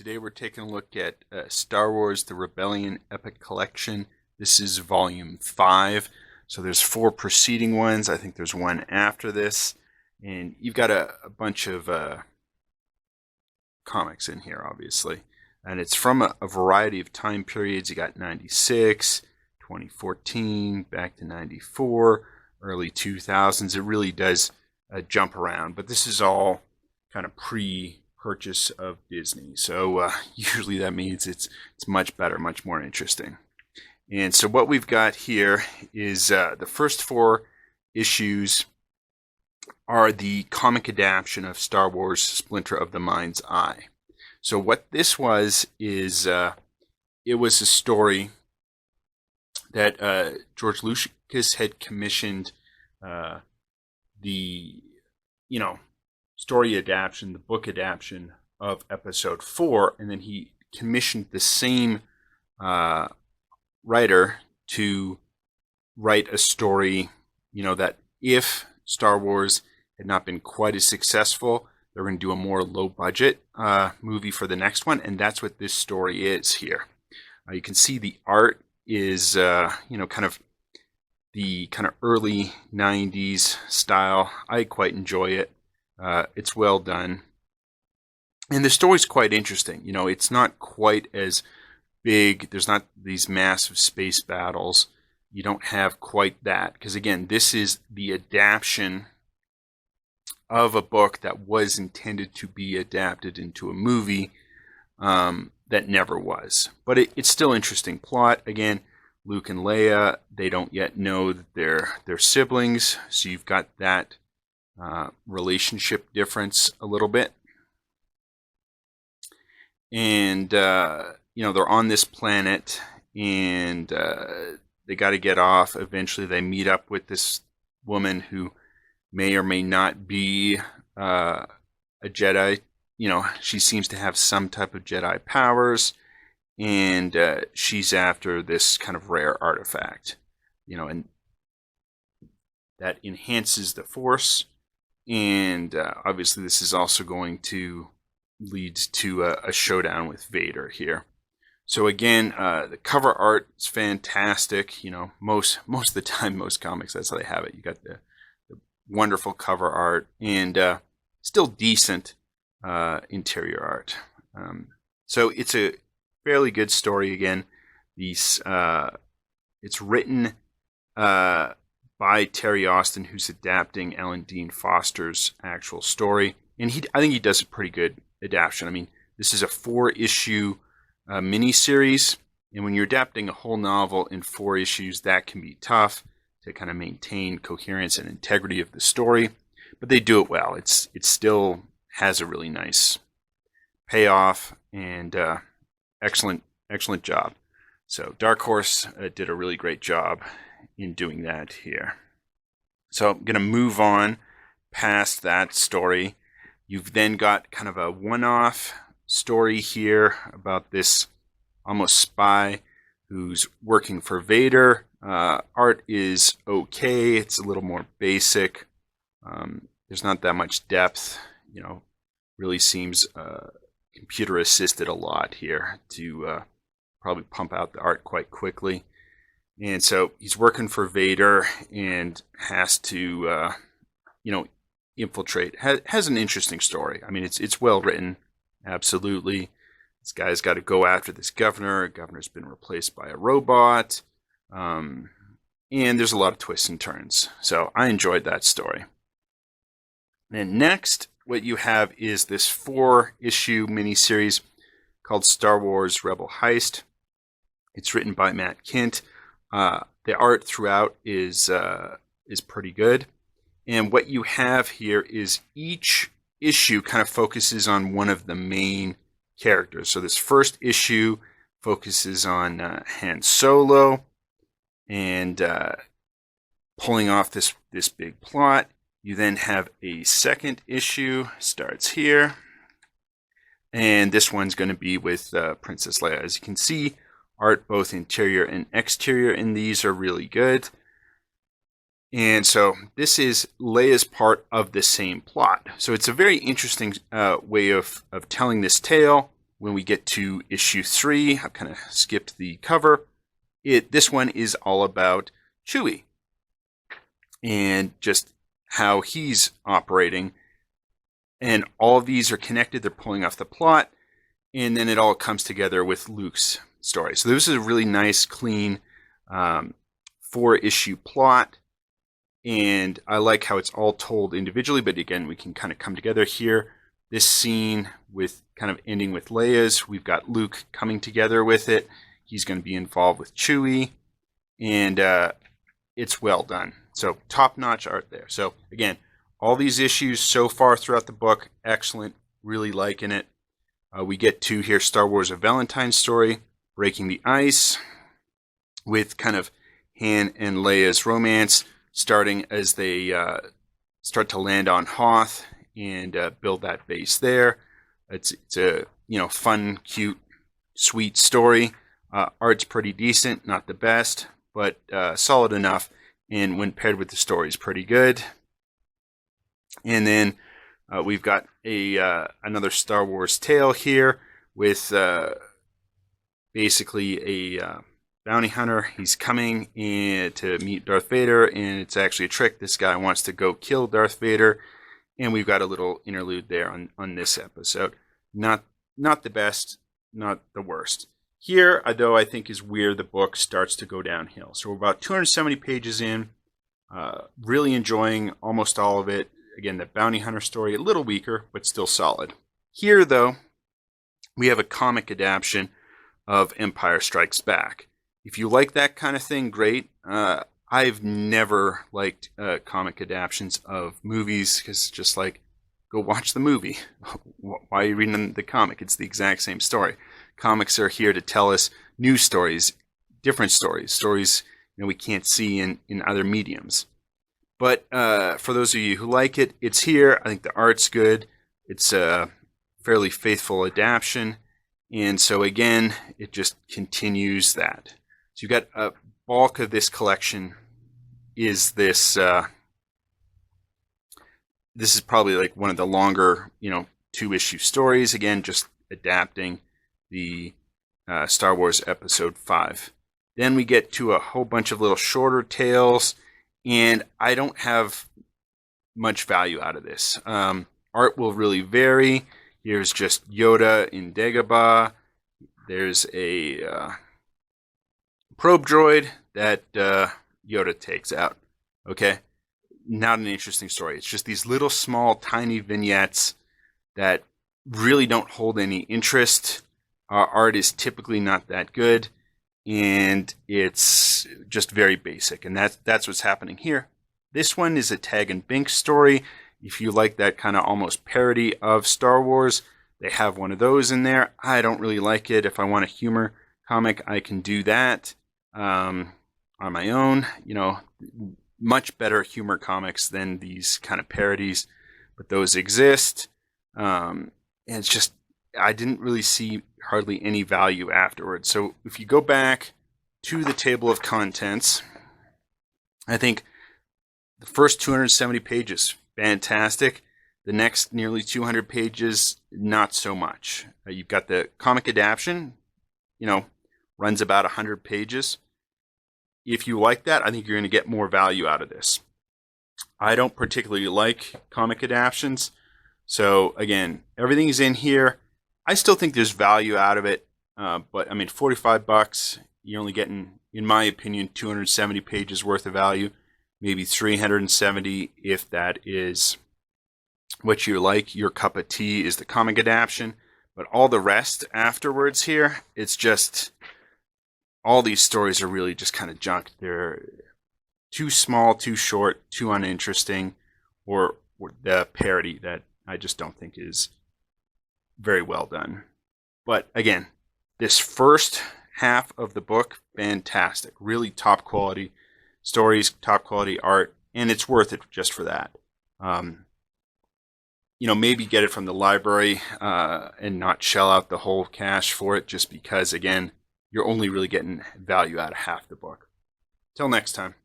Today we're taking a look at Star Wars The Rebellion Epic Collection. This is volume 5. So there's 4 preceding ones. I think there's one after this. And you've got a bunch of comics in here, obviously. And it's from a variety of time periods. You got 96, 2014, back to 94, early 2000s. It really does jump around. But this is all kind of pre-purchase of Disney. So usually that means it's much better, much more interesting. And so what we've got here is the first 4 issues are the comic adaptation of Star Wars Splinter of the Mind's Eye. So what this was is it was a story that George Lucas had commissioned the story adaptation, the book adaptation of Episode 4, and then he commissioned the same writer to write a story, that if Star Wars had not been quite as successful, they're going to do a more low-budget movie for the next one, and that's what this story is here. You can see the art is, kind of the early 90s style. I quite enjoy it. It's well done. And the story's quite interesting. It's not quite as big. There's not these massive space battles. You don't have quite that. Because again, this is the adaptation of a book that was intended to be adapted into a movie that never was. But it's still interesting plot. Again, Luke and Leia, they don't yet know that they're siblings. So you've got that relationship difference a little bit. And, they're on this planet and they got to get off. Eventually they meet up with this woman who may or may not be a Jedi. She seems to have some type of Jedi powers, and she's after this kind of rare artifact, and that enhances the Force. And obviously this is also going to lead to a showdown with Vader here. So again, the cover art is fantastic. Most of the time, most comics, that's how they have it. You got the wonderful cover art and still decent interior art. So it's a fairly good story. Again, it's written by Terry Austin, who's adapting Ellen Dean Foster's actual story, and I think he does a pretty good adaptation. I mean, this is a 4-issue miniseries, and when you're adapting a whole novel in 4 issues, that can be tough to kind of maintain coherence and integrity of the story, but they do it well. It still has a really nice payoff, and excellent job. So Dark Horse did a really great job in doing that here. So I'm going to move on past that story. You've then got kind of a one-off story here about this almost spy who's working for Vader. Art is okay. It's a little more basic. There's not that much depth. Really seems computer assisted a lot here to probably pump out the art quite quickly. And so he's working for Vader and has to, infiltrate. Has an interesting story. I mean, it's well written, absolutely. This guy's got to go after this governor. The governor's been replaced by a robot. And there's a lot of twists and turns. So I enjoyed that story. And next, what you have is this 4-issue miniseries called Star Wars Rebel Heist. It's written by Matt Kindt. The art throughout is pretty good. And what you have here is each issue kind of focuses on one of the main characters. So this first issue focuses on Han Solo and pulling off this big plot. You then have a second issue, starts here. And this one's going to be with Princess Leia. As you can see, art both interior and exterior in these are really good. And so this is Leia's part of the same plot. So it's a very interesting way of telling this tale. when we get to issue 3, I've kind of skipped the cover. This one is all about Chewie and just how he's operating. And all of these are connected. They're pulling off the plot. And then it all comes together with Luke's story. So this is a really nice, clean 4-issue plot. And I like how it's all told individually. But again, we can kind of come together here. This scene with kind of ending with Leia's. We've got Luke coming together with it. He's going to be involved with Chewie. And it's well done. So top-notch art there. So again, all these issues so far throughout the book, excellent. Really liking it. We get to here Star Wars: A Valentine's Story, breaking the ice with kind of Han and Leia's romance, starting as they start to land on Hoth and build that base there. It's a fun, cute, sweet story. Art's pretty decent, not the best, but solid enough. And when paired with the story, is pretty good. And then we've got another Star Wars tale here with basically a bounty hunter. He's coming in to meet Darth Vader, and it's actually a trick. This guy wants to go kill Darth Vader, and we've got a little interlude there on this episode. Not the best, not the worst. Here, though, I think is where the book starts to go downhill. So we're about 270 pages in, really enjoying almost all of it. Again, the bounty hunter story, a little weaker, but still solid. Here, though, we have a comic adaptation of Empire Strikes Back. If you like that kind of thing, great. I've never liked comic adaptations of movies because it's just like, go watch the movie. Why are you reading the comic? It's the exact same story. Comics are here to tell us new stories, different stories we can't see in other mediums. But for those of you who like it, it's here. I think the art's good. It's a fairly faithful adaptation. And so again, it just continues that. So you've got a bulk of this collection is this. This is probably like one of the longer, 2-issue stories. Again, just adapting the Star Wars Episode 5. Then we get to a whole bunch of little shorter tales, and I don't have much value out of this. Art will really vary. Here's just Yoda in Dagobah. There's a probe droid that Yoda takes out. Okay? Not an interesting story. It's just these little, small, tiny vignettes that really don't hold any interest. Art is typically not that good, and it's just very basic, and that's what's happening here. This one is a Tag and Binks story. If you like that kind of almost parody of Star Wars, they have one of those in there. I don't really like it. If I want a humor comic, I can do that on my own. Much better humor comics than these kind of parodies, but those exist. And it's just, I didn't really see hardly any value afterwards. So if you go back to the table of contents, I think the first 270 pages, fantastic. The next nearly 200 pages, not so much. You've got the comic adaptation, runs about 100 pages. If you like that, I think you're going to get more value out of this. I don't particularly like comic adaptations. So again, everything is in here. I still think there's value out of it. But I mean, $45, you're only getting, in my opinion, 270 pages worth of value. Maybe 370 if that is what you like. Your cup of tea is the comic adaptation. But all the rest afterwards here, it's just, all these stories are really just kind of junk. They're too small, too short, too uninteresting, or the parody that I just don't think is very well done. But again, this first half of the book, fantastic. Really top quality stories, top quality art, and it's worth it just for that. Maybe get it from the library and not shell out the whole cash for it, just because, again, you're only really getting value out of half the book. Till next time.